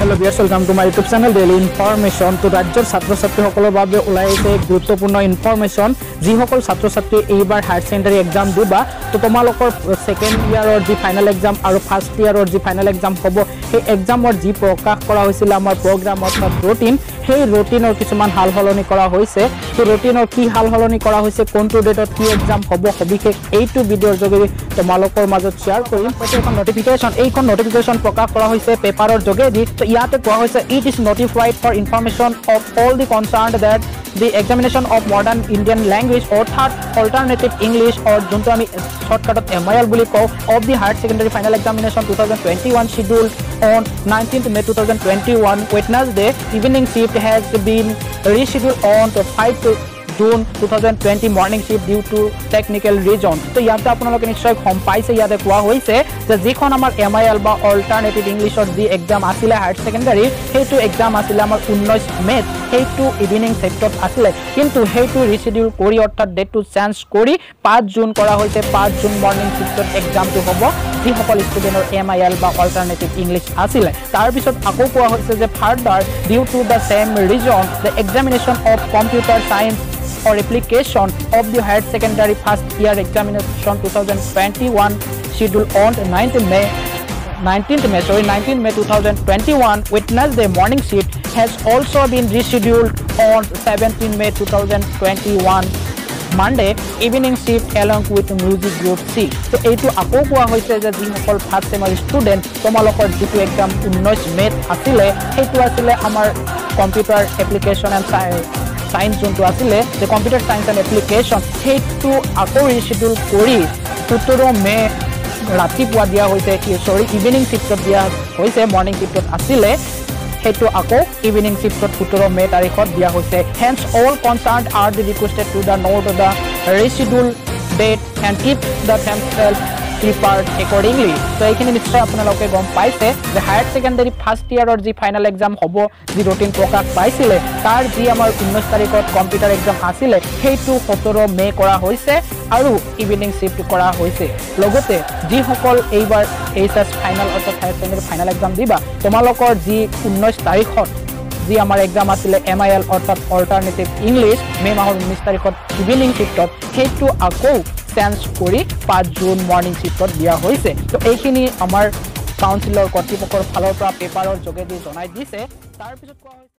Hello viewers, welcome to my YouTube channel Daily Information. To ৰাজ্যৰ ছাত্ৰ-ছাত্ৰীসকলৰ বাবে ওলাই আহিছে গুৰুত্বপূৰ্ণ ইনফৰমেশন যিসকল ছাত্ৰ-ছাত্ৰী এইবাৰ হায়াৰ সেকেন্ডাৰী এক্সাম দিবা তো তোমালোকৰ সেকেন্ড ইয়াৰৰ যি ফাইনাল এক্সাম আৰু ফাৰ্স্ট ইয়াৰৰ যি ফাইনাল এক্সাম হ'ব এই এক্সামৰ যি প্ৰকাশ কৰা হৈছিল আমাৰ প্ৰগ্ৰামত ৰুটিন সেই ৰুটিনৰ কিছুমান হালহলনি কৰা হৈছে তো ৰুটিনৰ কি হালহলনি কৰা হৈছে কোনটো ডেটত কি এক্সাম হ'ব সবিশেষ এইটো ভিডিঅ'ৰ যোগেদি তোমালোকৰ মাজত শেয়াৰ কৰিম এখন নটিফিকেশন প্ৰকাশ কৰা হৈছে পেপাৰৰ যোগেদি তো ইয়াতে কোৱা হৈছে it is notified for information of all the concerned that the examination of modern Indian language or third alternative English or junto ami shortcut MIL বুলি কও of the higher secondary final examination 2021 scheduled on 19th May 2021 Wednesday evening shift has been rescheduled on to 5 to June 2020 morning shift due to technical reason তো ইয়াতে আপোনালোকে নিশ্চয় গম পাইছে ইয়াতে কোৱা হৈছে যে যিখন আমাৰ MIL বা অল্টাৰনেটিভ ইংলিছৰ যি এক্সাম আছিল হায়াৰ সেকেন্ডাৰী হেতু এক্সাম আছিল আমাৰ 19 মে হেতু ইভিনিং শিফটত আছিল কিন্তু হেতু ৰিশিডিউল কৰি অৰ্থাৎ ডেটটো চেঞ্জ কৰি 5 জুন কৰা হৈছে 5 জুন মৰ্নিং শিফটত এক্সামটো হ'ব যি সকল ষ্টুডেন্টৰ MIL বা অল্টাৰনেটিভ ইংলিছ আছিল তাৰ পিছত আকৌ কোৱা হৈছে যে further due to the same reason the examination of computer science or application of the higher secondary first year examination 2021 scheduled on 19th May 2021 Wednesday morning shift has also been rescheduled on 17th May 2021 Monday evening shift along with music group C so এইটো আকৌ কোৱা হৈছে যে যিসকল first সেমাৰ student তোমালোকৰ যিটো exam 19 মে আছিল সেইটো আছিল আমাৰ কম্পিউটাৰ এপ্লিকেশন এণ্ড সায়েন্স যোনটো আছিল যে কম্পিউটাৰ সায়েন্স এণ্ড এপ্লিকেশন হেতু আকৌ ৰিশিডিউল কৰি 17 মে ৰাতিপুৱা দিয়া হৈছে ইভিনিং শিফটত দিয়া হৈছে মৰ্নিং শিফটত আছিল হেতু আকৌ ইভিনিং শিফটত 17 মে তাৰিখত দিয়া হৈছে hence all concerned are the requested to the note the reschedule date and keep the themselves prepared accordingly so এইখিনি নিশ্চয় আপোনালোকে গম পাইছে যে হায়াৰ সেকেন্ডাৰী ফাৰ্স্ট ইয়াৰৰ যি ফাইনাল এক্সাম হ'ব যি ৰুটিন প্ৰকাশ পাইছিল তাৰ যি আমাৰ 19 তাৰিখত কম্পিউটাৰ এক্সাম আছিল হেতু 17 মে কৰা হৈছে আৰু ইভিনিং শিফট কৰা হৈছে লগতে যি সকল এইবাৰ এইচএস ফাইনাল অৰ্থাৎ হায়াৰ সেকেন্ডাৰী ফাইনাল এক্সাম দিবা তোমালোকৰ যি 19 তাৰিখত যি আমাৰ এক্সাম আছিল MIL অৰ্থাৎ অল্টাৰনেটিভ ইংলিছ মে মাহৰ 19 তাৰিখত ইভিনিং শিফটত হেতু আকৌ চেঞ্জ কৰি 5 জুন মৰ্নিং শিফটত দিয়া হৈছে তো এইখিনি আমাৰ কাউন্সিলৰ কৰ্তৃপক্ষৰ ফালৰ পৰা পেপাৰৰ যোগেদি জনাই দিছে তাৰ পিছত কোৱা